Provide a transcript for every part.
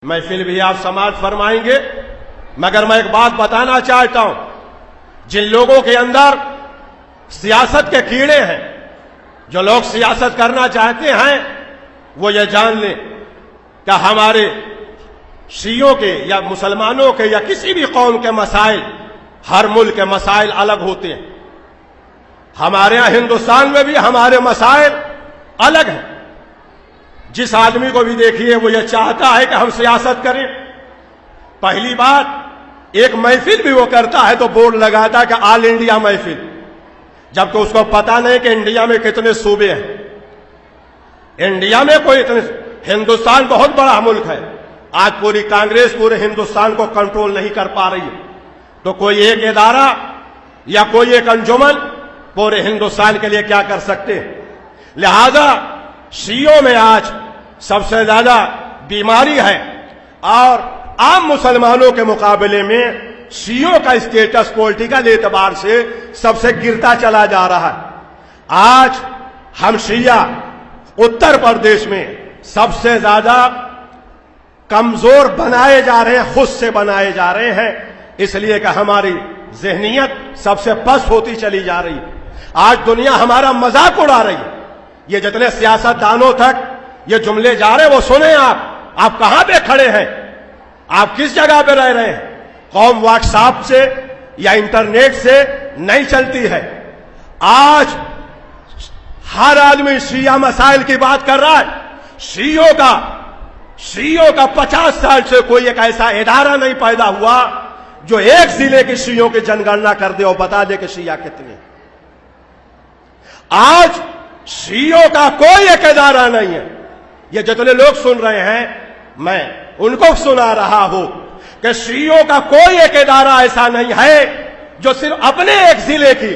محفل بھی آپ سماعت فرمائیں گے، مگر میں ایک بات بتانا چاہتا ہوں، جن لوگوں کے اندر سیاست کے کیڑے ہیں، جو لوگ سیاست کرنا چاہتے ہیں، وہ یہ جان لیں کہ ہمارے شیعوں کے یا مسلمانوں کے یا کسی بھی قوم کے مسائل، ہر ملک کے مسائل الگ ہوتے ہیں۔ ہمارے یہاں ہندوستان میں بھی ہمارے مسائل الگ ہیں۔ جس آدمی کو بھی دیکھیے وہ یہ چاہتا ہے کہ ہم سیاست کریں۔ پہلی بات، ایک محفل بھی وہ کرتا ہے تو بورڈ لگاتا ہے کہ آل انڈیا محفل، جبکہ اس کو پتا نہیں کہ انڈیا میں کتنے صوبے ہیں۔ انڈیا میں کوئی اتنے، ہندوستان بہت بڑا ملک ہے، آج پوری کانگریس پورے ہندوستان کو کنٹرول نہیں کر پا رہی ہے، تو کوئی ایک ادارہ یا کوئی ایک انجمن پورے ہندوستان کے لیے کیا کر سکتے ہیں؟ لہذا شیعوں میں آج سب سے زیادہ بیماری ہے، اور عام مسلمانوں کے مقابلے میں شیعوں کا اسٹیٹس پولیٹیکل اعتبار سے سب سے گرتا چلا جا رہا ہے۔ آج ہم شیعہ اتر پردیش میں سب سے زیادہ کمزور بنائے جا رہے ہیں، خود سے بنائے جا رہے ہیں، اس لیے کہ ہماری ذہنیت سب سے پست ہوتی چلی جا رہی ہے۔ آج دنیا ہمارا مذاق اڑا رہی ہے۔ یہ جتنے سیاست دانوں تک یہ جملے جا رہے ہیں وہ سنیں، آپ کہاں پہ کھڑے ہیں، آپ کس جگہ پہ رہ رہے ہیں؟ قوم واٹس ایپ سے یا انٹرنیٹ سے نہیں چلتی ہے۔ آج ہر آدمی شیعہ مسائل کی بات کر رہا ہے۔ شیعوں کا 50 سال سے کوئی ایک ایسا ادارہ نہیں پیدا ہوا جو ایک ضلع کے شیعوں کی جن گننا کر دے اور بتا دے کہ شیعہ کتنے۔ آج شیعوں کا کوئی ایک ادارہ نہیں ہے۔ یہ جتنے لوگ سن رہے ہیں میں ان کو سنا رہا ہوں کہ شیعوں کا کوئی ایک ادارہ ایسا نہیں ہے جو صرف اپنے ایک ضلع کی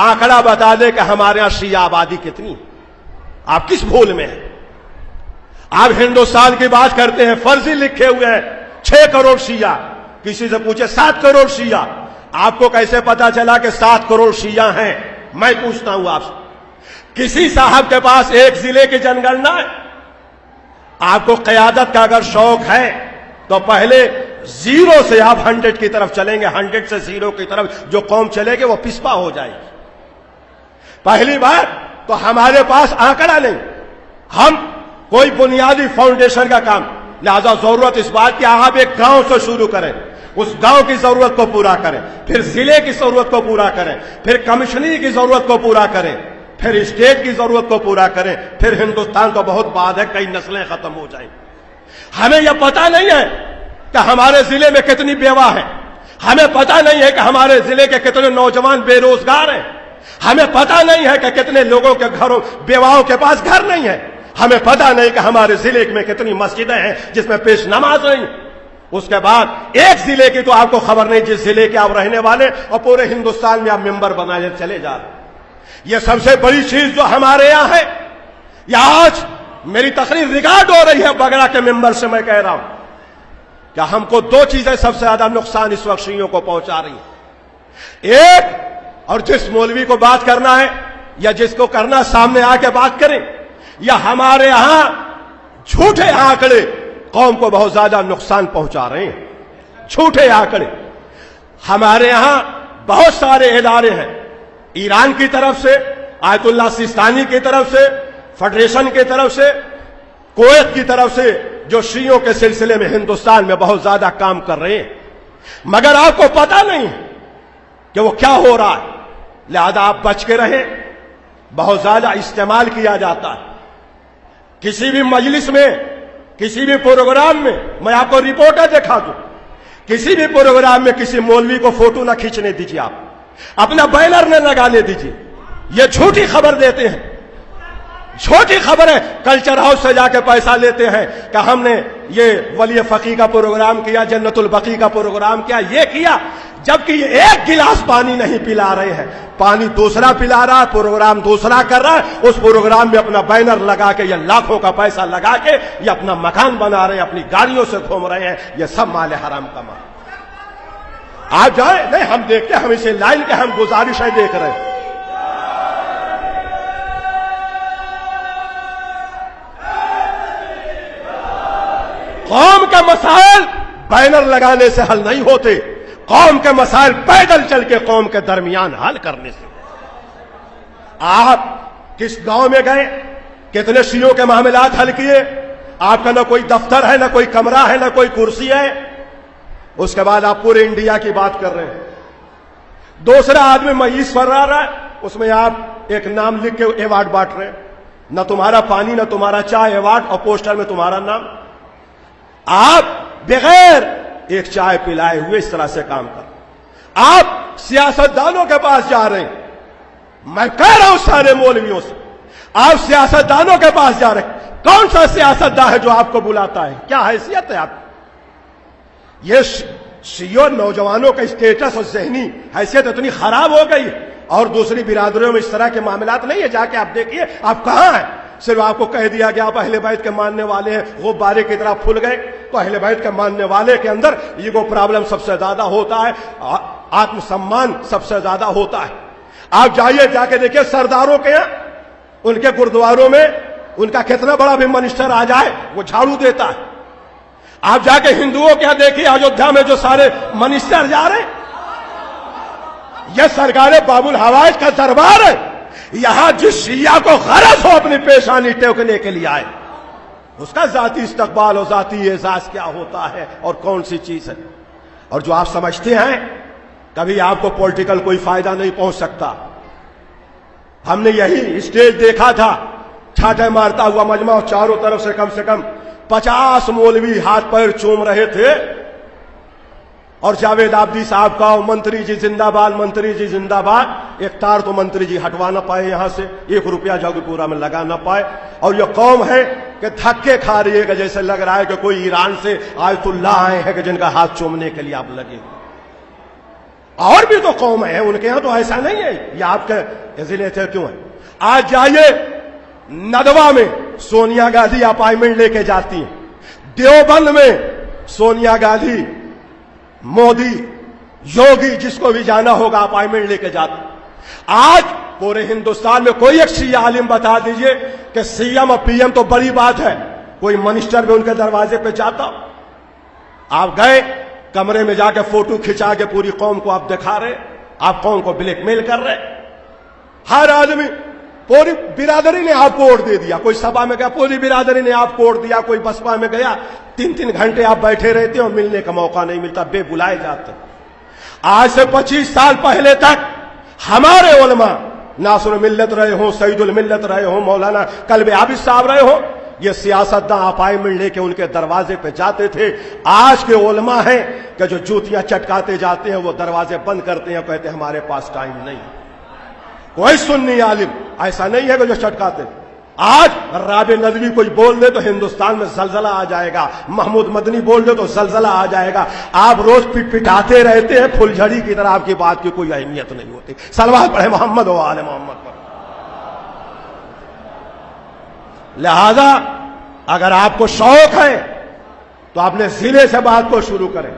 آنکڑا بتا دے کہ ہمارے یہاں شیعہ آبادی کتنی۔ آپ کس بھول میں ہیں؟ آپ ہندوستان کی بات کرتے ہیں، فرضی لکھے ہوئے ہیں 6 کروڑ شیعہ، کسی سے پوچھے 7 کروڑ شیعہ، آپ کو کیسے پتا چلا کہ 7 کروڑ شیعہ ہیں؟ میں پوچھتا ہوں آپ سے، کسی صاحب کے پاس ایک ضلع کی جن گننا ہے؟ آپ کو قیادت کا اگر شوق ہے تو پہلے 0 سے آپ 100 کی طرف چلیں گے، 100 سے 0 کی طرف جو قوم چلے گی وہ پسپا ہو جائے گی۔ پہلی بات تو ہمارے پاس آنکڑا نہیں، ہم کوئی بنیادی فاؤنڈیشن کا کام، لہذا ضرورت اس بات کی آپ ایک گاؤں سے شروع کریں، اس گاؤں کی ضرورت کو پورا کریں، پھر ضلع کی ضرورت کو پورا کریں، پھر کمشنری کی ضرورت کو پورا کریں، پھر اسٹیٹ کی ضرورت کو پورا کریں، پھر ہندوستان تو بہت بعد ہے، کئی نسلیں ختم ہو جائیں۔ ہمیں یہ پتا نہیں ہے کہ ہمارے ضلع میں کتنی بیوہ ہیں، ہمیں پتا نہیں ہے کہ ہمارے ضلع کے کتنے نوجوان بے روزگار ہیں، ہمیں پتا نہیں ہے کہ کتنے لوگوں کے گھروں بیواؤں کے پاس گھر نہیں ہے، ہمیں پتا نہیں کہ ہمارے ضلع میں کتنی مسجدیں ہیں جس میں پیش نماز نہیں۔ اس کے بعد ایک ضلع کی تو آپ کو خبر نہیں جس ضلع کے آپ رہنے والے، اور پورے ہندوستان میں آپ ممبر بنائے چلے جا رہے۔ یہ سب سے بڑی چیز جو ہمارے یہاں ہے، یہ آج میری تقریر ریکارڈ ہو رہی ہے بگڑا کے ممبر سے، میں کہہ رہا ہوں کہ ہم کو 2 چیزیں سب سے زیادہ نقصان اس وقت شیعوں کو پہنچا رہی ہیں۔ ایک، اور جس مولوی کو بات کرنا ہے یا جس کو کرنا سامنے آ کے بات کریں، یا ہمارے ہاں جھوٹے آنکڑے قوم کو بہت زیادہ نقصان پہنچا رہے ہیں۔ جھوٹے آنکڑے، ہمارے ہاں بہت سارے ادارے ہیں، ایران کی طرف سے، آیت اللہ سیستانی کی طرف سے، فیڈریشن کی طرف سے، کویت کی طرف سے، جو شیعوں کے سلسلے میں ہندوستان میں بہت زیادہ کام کر رہے ہیں، مگر آپ کو پتا نہیں کہ وہ کیا ہو رہا ہے، لہذا آپ بچ کے رہیں۔ بہت زیادہ استعمال کیا جاتا ہے، کسی بھی مجلس میں، کسی بھی پروگرام میں، میں آپ کو رپورٹیں دکھا دوں، کسی بھی پروگرام میں کسی مولوی کو فوٹو نہ کھینچنے دیجیے، آپ اپنا بینر نہ لگانے دیجیے، یہ جھوٹی خبر دیتے ہیں، چھوٹی خبر ہے۔ کلچر ہاؤس سے جا کے پیسہ لیتے ہیں کہ ہم نے یہ ولی فقی کا پروگرام کیا، جنت البقیع کا پروگرام کیا، یہ کیا، جبکہ یہ ایک گلاس پانی نہیں پلا رہے ہیں، پانی دوسرا پلا رہا ہے، پروگرام دوسرا کر رہا ہے، اس پروگرام میں اپنا بینر لگا کے یا لاکھوں کا پیسہ لگا کے یہ اپنا مکان بنا رہے ہیں، اپنی گاڑیوں سے گھوم رہے ہیں، یہ سب مال حرام کا مال۔ آپ جائیں، نہیں ہم دیکھتے، ہم اسے لائن کے ہم گزارشیں دیکھ رہے ہیں۔ قوم کے مسائل بینر لگانے سے حل نہیں ہوتے، قوم کے مسائل پیدل چل کے قوم کے درمیان حل کرنے سے۔ آپ کس گاؤں میں گئے، کتنے شیعوں کے معاملات حل کیے؟ آپ کا نہ کوئی دفتر ہے، نہ کوئی کمرہ ہے، نہ کوئی کرسی ہے۔ اس کے بعد آپ پورے انڈیا کی بات کر رہے ہیں۔ دوسرا آدمی معیش فرار رہا ہے، اس میں آپ ایک نام لکھ کے ایوارڈ بانٹ رہے ہیں، نہ تمہارا پانی نہ تمہارا چائے ایوارڈ، اور پوسٹر میں تمہارا نام۔ آپ بغیر ایک چائے پلائے ہوئے اس طرح سے کام کر، آپ سیاستدانوں کے پاس جا رہے ہیں۔ میں کہہ رہا ہوں سارے مولویوں سے، آپ سیاستدانوں کے پاس جا رہے ہیں۔ کون سا سیاستدان ہے جو آپ کو بلاتا ہے؟ کیا حیثیت ہے آپ کی؟ یہ شیعوں نوجوانوں کا اسٹیٹس اور ذہنی حیثیت اتنی خراب ہو گئی، اور دوسری برادریوں میں اس طرح کے معاملات نہیں ہے۔ جا کے آپ دیکھیے آپ کہاں ہیں، صرف آپ کو کہہ دیا گیا آپ اہل بیت کے ماننے والے ہیں، غبارے کی طرح پھول گئے۔ تو اہل بیت کے ماننے والے کے اندر ایگو پرابلم سب سے زیادہ ہوتا ہے، آتم سمان سب سے زیادہ ہوتا ہے۔ آپ جائیے، جا کے دیکھیے سرداروں کے یہاں، ان کے گردواروں میں ان کا کتنا بڑا بھی منسٹر آ جائے وہ جھاڑو دیتا ہے۔ آپ جا کے ہندوؤں کے یہاں دیکھیے، ایودھیا میں جو سارے منسٹر جا رہے ہیں، یہ سرکار باب الحوائج کا دربار ہے۔ یہاں جس شیعہ کو غرض ہو اپنی پیشانی ٹیکنے کے لیے آئے، اس کا ذاتی استقبال اور ذاتی اعزاز کیا ہوتا ہے اور کون سی چیز ہے۔ اور جو آپ سمجھتے ہیں کبھی آپ کو پولیٹیکل کوئی فائدہ نہیں پہنچ سکتا۔ ہم نے یہی اسٹیج دیکھا تھا، چھاٹے مارتا ہوا مجمع، چاروں طرف سے کم 50 مولوی ہاتھ پیر چوم رہے تھے، اور جاوید آبدی صاحب کا منتری جی زندہ باد، منتری جی زندہ باد۔ ایک تار تو منتری جی ہٹوا نہ پائے یہاں سے، 1 روپیہ جاگو پورا میں لگا نہ پائے۔ اور یہ قوم ہے کہ دھکے کھا رہی ہے کہ جیسے لگ رہا ہے کہ کوئی ایران سے آیت اللہ آئے ہیں کہ جن کا ہاتھ چومنے کے لیے آپ لگے۔ اور بھی تو قوم ہے ان کے یہاں تو ایسا نہیں ہے، یہ آپ کے ضلع سے کیوں ہے؟ آج جائیے ندوا میں سونیا گاندھی اپائنٹمنٹ لے کے جاتی ہیں، دیوبند میں سونیا گاندھی، مودی، یوگی، جس کو بھی جانا ہوگا اپائنٹمنٹ لے کے جاتے۔ آج پورے ہندوستان میں کوئی ایک شیعہ عالم بتا دیجئے کہ سی ایم اور پی ایم تو بڑی بات ہے، کوئی منسٹر بھی ان کے دروازے پہ جاتا؟ آپ گئے کمرے میں جا کے فوٹو کھچا کے پوری قوم کو آپ دکھا رہے، آپ قوم کو بلیک میل کر رہے۔ ہر آدمی، پوری برادری نے آپ کو ووٹ دے دیا، کوئی سبھا میں گیا پوری برادری نے آپ کو ووٹ دیا، کوئی بسپا میں گیا 3 گھنٹے آپ بیٹھے رہتے اور ملنے کا موقع نہیں ملتا، بے بلائے جاتے۔ آج سے 25 سال پہلے تک ہمارے علماء، ناصر الملت رہے ہوں، سعید الملت رہے ہوں، مولانا قلب عابد صاحب رہے ہوں، یہ سیاستداں اپائنٹمنٹ لے کے ان کے دروازے پہ جاتے تھے۔ آج کے علماء ہیں کہ جو جوتیاں چٹکاتے جاتے ہیں، وہ دروازے بند کرتے ہیں، کہتے ہیں ہمارے پاس ٹائم نہیں۔ کوئی سنی عالم ایسا نہیں ہے کہ جو چٹکاتے۔ آج رابع ندوی کوئی بول دے تو ہندوستان میں زلزلہ آ جائے گا، محمود مدنی بول دے تو زلزلہ آ جائے گا۔ آپ روز پٹاتے رہتے ہیں پھول جھڑی کی طرح، آپ کی بات کی کوئی اہمیت نہیں ہوتی۔ صلوات پڑھے محمد و آل محمد پر۔ لہذا اگر آپ کو شوق ہے تو اپنے ضلع سے بات کو شروع کریں،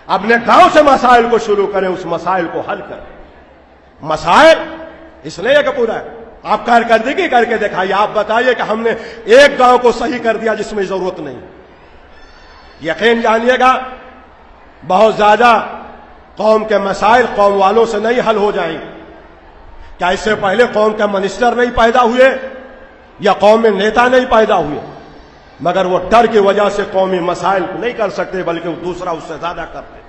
اپنے گاؤں سے مسائل کو شروع کریں، اس مسائل کو حل کریں۔ مسائل اس لیے کہ پورا ہے، آپ کارکردگی کر کے دکھائیے، آپ بتائیے کہ ہم نے ایک گاؤں کو صحیح کر دیا جس میں ضرورت نہیں۔ یقین جانیے گا بہت زیادہ قوم کے مسائل قوم والوں سے نہیں حل ہو جائیں گے۔ کیا اس سے پہلے قوم کے منسٹر نہیں پیدا ہوئے یا قوم میں نیتا نہیں پیدا ہوئے، مگر وہ ڈر کی وجہ سے قومی مسائل نہیں کر سکتے بلکہ وہ دوسرا اس سے زیادہ کرتے۔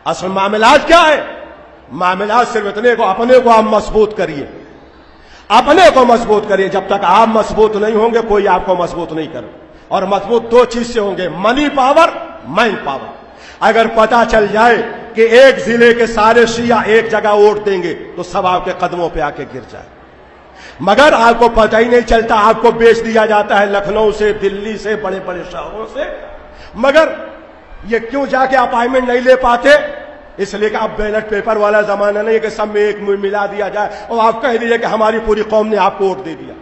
اصل معاملات کیا ہے؟ معاملات صرف اتنے کو اپنے کو آپ مضبوط کریے، اپنے کو مضبوط کریے۔ جب تک آپ مضبوط نہیں ہوں گے کوئی آپ کو مضبوط نہیں کرے۔ اور مضبوط 2 چیز سے ہوں گے، منی پاور، مین پاور۔ اگر پتا چل جائے کہ ایک ضلع کے سارے شیعہ ایک جگہ ووٹ دیں گے تو سب آپ کے قدموں پہ آ کے گر جائے، مگر آپ کو پتہ ہی نہیں چلتا، آپ کو بیچ دیا جاتا ہے لکھنؤ سے، دلی سے، بڑے بڑے شہروں سے۔ مگر یہ کیوں جا کے اپائنٹمنٹ نہیں لے پاتے؟ اس لیے کہ اب بیلٹ پیپر والا زمانہ نہیں کہ سب میں ایک ملا دیا جائے اور آپ کہہ دیجئے کہ ہماری پوری قوم نے آپ کو ووٹ دے دیا۔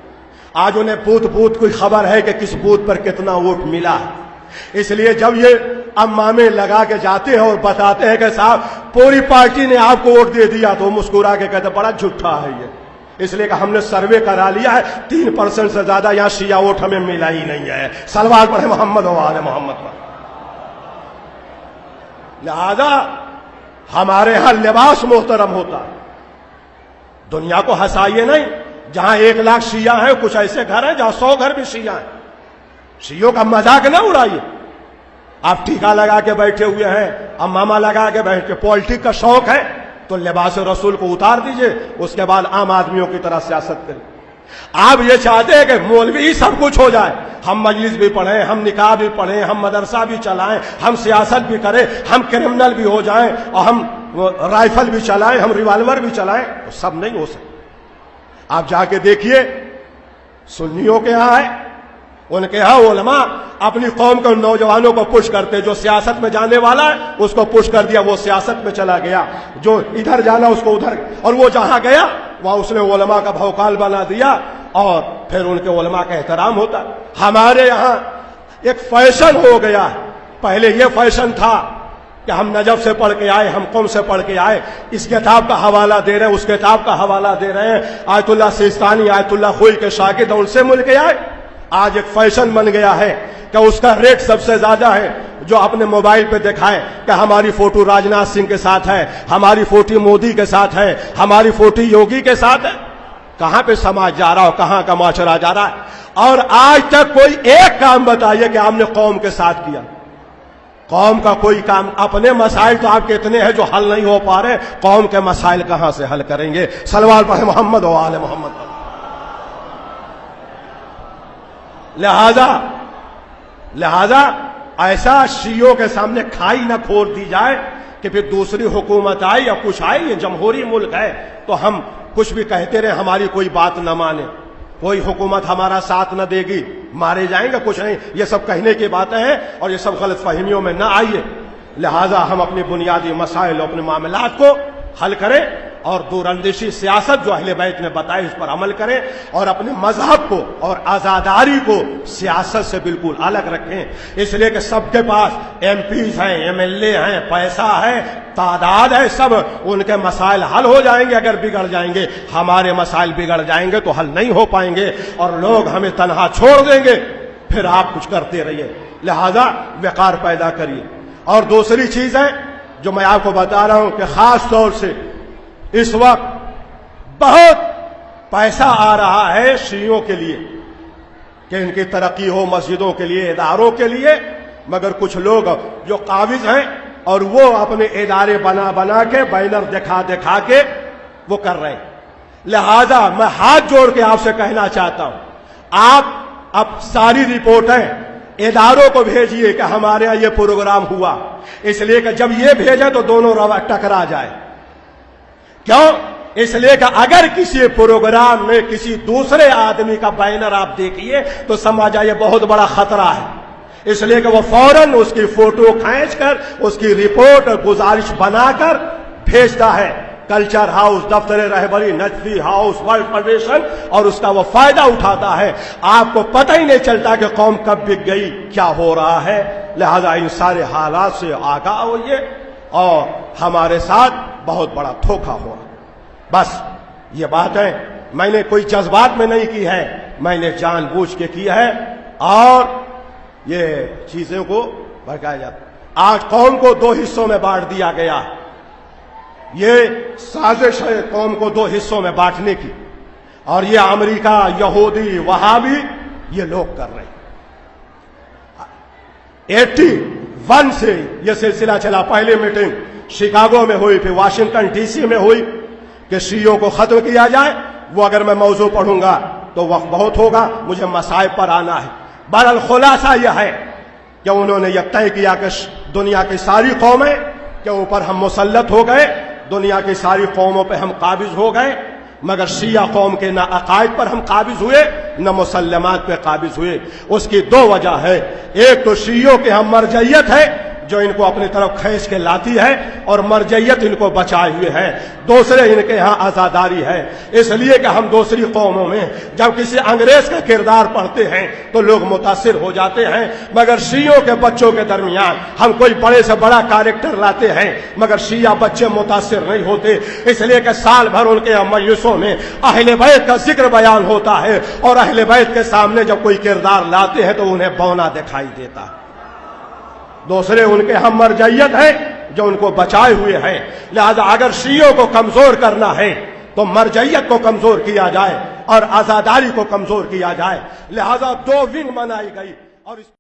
آج انہیں بوتھ کوئی خبر ہے کہ کس بوتھ پر کتنا ووٹ ملا ہے۔ اس لیے جب یہ امامے لگا کے جاتے ہیں اور بتاتے ہیں کہ صاحب پوری پارٹی نے آپ کو ووٹ دے دیا، تو مسکرا کے کہتے بڑا جھوٹا ہے یہ، اس لیے کہ ہم نے سروے کرا لیا ہے 3% سے زیادہ یہاں شیعہ ووٹ ہمیں ملا ہی نہیں ہے. صلوات پڑھے محمد و آل محمد پر. لہذا ہمارے ہاں لباس محترم ہوتا ہے. دنیا کو ہنسائیے نہیں. جہاں 1 لاکھ شیعہ ہیں کچھ ایسے گھر ہیں جہاں 100 گھر بھی شیعہ ہیں. شیعوں کا مذاق نہ اڑائیے. آپ ٹیکا لگا کے بیٹھے ہوئے ہیں, امامہ لگا کے بیٹھے, پالیٹک کا شوق ہے تو لباس رسول کو اتار دیجئے, اس کے بعد عام آدمیوں کی طرح سیاست کریں. آپ یہ چاہتے ہیں کہ مولوی ہی سب کچھ ہو جائے, ہم مجلس بھی پڑھیں, ہم نکاح بھی پڑھیں, ہم مدرسہ بھی چلائیں, ہم سیاست بھی کریں, ہم کرمنل بھی ہو جائیں, اور ہم رائفل بھی چلائیں, ہم ریوالور بھی چلائیں. تو سب نہیں ہو سکتا. آپ جا کے دیکھیے سنیوں کے ہاں ہے, ان کے ہاں علماء اپنی قوم کے نوجوانوں کو پش کرتے. جو سیاست میں جانے والا ہے اس کو پش کر دیا, وہ سیاست میں چلا گیا. جو ادھر جانا اس کو ادھر, اور وہ جہاں گیا وہاں اس نے علماء کا بھوکال بنا دیا, اور پھر ان کے علماء کا احترام ہوتا. ہمارے یہاں ایک فیشن ہو گیا ہے. پہلے یہ فیشن تھا کہ ہم نجف سے پڑھ کے آئے, ہم قوم سے پڑھ کے آئے, اس کتاب کا حوالہ دے رہے ہیں, اس کتاب کا حوالہ دے رہے ہیں, آیت اللہ سیستانی, آیت اللہ خوئی کے شاگرد ان سے مل کے آئے. آج ایک فیشن بن گیا ہے کہ اس کا ریٹ سب سے زیادہ ہے جو اپنے موبائل پہ دکھائے کہ ہماری فوٹو راجناتھ سنگھ کے ساتھ ہے, ہماری فوٹو مودی کے ساتھ ہے, ہماری فوٹو یوگی کے ساتھ ہے. کہاں پہ سماج جا رہا ہو, کہاں کا معاشرہ جا رہا ہے؟ اور آج تک کوئی ایک کام بتائیے کہ آپ نے قوم کے ساتھ کیا. قوم کا کوئی کام. اپنے مسائل تو آپ کے اتنے ہیں جو حل نہیں ہو پا رہے, قوم کے مسائل کہاں سے حل کریں گے؟ صلوات پڑھے محمد و آل محمد. لہذا ایسا شیعوں کے سامنے کھائی نہ کھول دی جائے کہ پھر دوسری حکومت آئی یا کچھ آئی. یہ جمہوری ملک ہے تو ہم کچھ بھی کہتے رہے, ہماری کوئی بات نہ مانے, کوئی حکومت ہمارا ساتھ نہ دے گی, مارے جائیں گے, کچھ نہیں. یہ سب کہنے کی باتیں ہیں اور یہ سب غلط فہمیوں میں نہ آئیے. لہذا ہم اپنی بنیادی مسائل اور اپنے معاملات کو حل کریں اور دور اندیشی سیاست جو اہل بیت نے بتائی اس پر عمل کریں, اور اپنے مذہب کو اور آزاداری کو سیاست سے بالکل الگ رکھیں. اس لیے کہ سب کے پاس ایم پیز ہیں, ایم ایل اے ہیں, پیسہ ہے, تعداد ہے, سب ان کے مسائل حل ہو جائیں گے اگر بگڑ جائیں گے. ہمارے مسائل بگڑ جائیں گے تو حل نہیں ہو پائیں گے اور لوگ ہمیں تنہا چھوڑ دیں گے, پھر آپ کچھ کرتے رہیے. لہذا وقار پیدا کریے. اور دوسری چیز ہے جو میں آپ کو بتا رہا ہوں کہ خاص طور سے اس وقت بہت پیسہ آ رہا ہے شیعوں کے لیے کہ ان کی ترقی ہو, مسجدوں کے لیے, اداروں کے لیے, مگر کچھ لوگ جو قابض ہیں اور وہ اپنے ادارے بنا بنا کے, بینر دکھا دکھا کے وہ کر رہے ہیں. لہذا میں ہاتھ جوڑ کے آپ سے کہنا چاہتا ہوں, آپ اب ساری رپورٹیں اداروں کو بھیجیے کہ ہمارے یہاں یہ پروگرام ہوا, اس لیے کہ جب یہ بھیجیں تو دونوں ٹکرا جائے. کیوں؟ اس لیے کہ اگر کسی پروگرام میں کسی دوسرے آدمی کا بینر آپ دیکھیے تو سمجھ آئیے بہت بڑا خطرہ ہے. اس لیے کہ وہ فوراً اس کی فوٹو کھینچ کر, اس کی رپورٹ اور گزارش بنا کر بھیجتا ہے کلچر ہاؤس, دفتر رہبری, نجفی ہاؤس, ورلڈ فیڈریشن, اور اس کا وہ فائدہ اٹھاتا ہے. آپ کو پتہ ہی نہیں چلتا کہ قوم کب بک گئی, کیا ہو رہا ہے. لہذا ان سارے حالات سے آگاہ ہوئیے, اور ہمارے ساتھ بہت بڑا دھوکہ ہوا. بس یہ باتیں میں نے کوئی جذبات میں نہیں کی ہے, میں نے جان بوجھ کے کی ہے, اور یہ چیزوں کو بھڑکایا جاتا. آج قوم کو 2 حصوں میں بانٹ دیا گیا. یہ سازش ہے قوم کو 2 حصوں میں بانٹنے کی, اور یہ امریکہ, یہودی, وہابی, یہ لوگ کر رہے ہیں. 81 سے یہ سلسلہ چلا. پہلی میٹنگ شکاگو میں ہوئی, پھر واشنگٹن ڈی سی میں ہوئی کہ شیعوں کو ختم کیا جائے. وہ اگر میں موضوع پڑھوں گا تو وقت بہت ہوگا, مجھے مصائب پر آنا ہے. بہرحال خلاصہ یہ ہے کہ انہوں نے یہ طے کیا کہ دنیا کی ساری قومیں کے اوپر ہم مسلط ہو گئے, دنیا کی ساری قوموں پہ ہم قابض ہو گئے, مگر شیعہ قوم کے نہ عقائد پر ہم قابض ہوئے نہ مسلمات پہ قابض ہوئے. اس کی 2 وجہ ہے. ایک تو شیعوں کے ہم مرجعیت ہے, جو ان کو اپنی طرف کھینچ کے لاتی ہے اور مرجعیت ان کو بچائے ہوئے ہے. دوسرے ان کے ہاں آزاداری ہے. اس لیے کہ ہم دوسری قوموں میں جب کسی انگریز کا کردار پڑھتے ہیں تو لوگ متاثر ہو جاتے ہیں, مگر شیعوں کے بچوں کے درمیان ہم کوئی بڑے سے بڑا کریکٹر لاتے ہیں مگر شیعہ بچے متاثر نہیں ہوتے, اس لیے کہ سال بھر ان کے مجلسوں میں اہل بیت کا ذکر بیان ہوتا ہے اور اہل بیت کے سامنے جب کوئی کردار لاتے ہیں تو انہیں بونا دکھائی دیتا ہے. دوسرے ان کے ہم مرجعیت ہے جو ان کو بچائے ہوئے ہیں. لہذا اگر شیعوں کو کمزور کرنا ہے تو مرجعیت کو کمزور کیا جائے اور آزاداری کو کمزور کیا جائے. لہذا دو ونگ بنائی گئی اور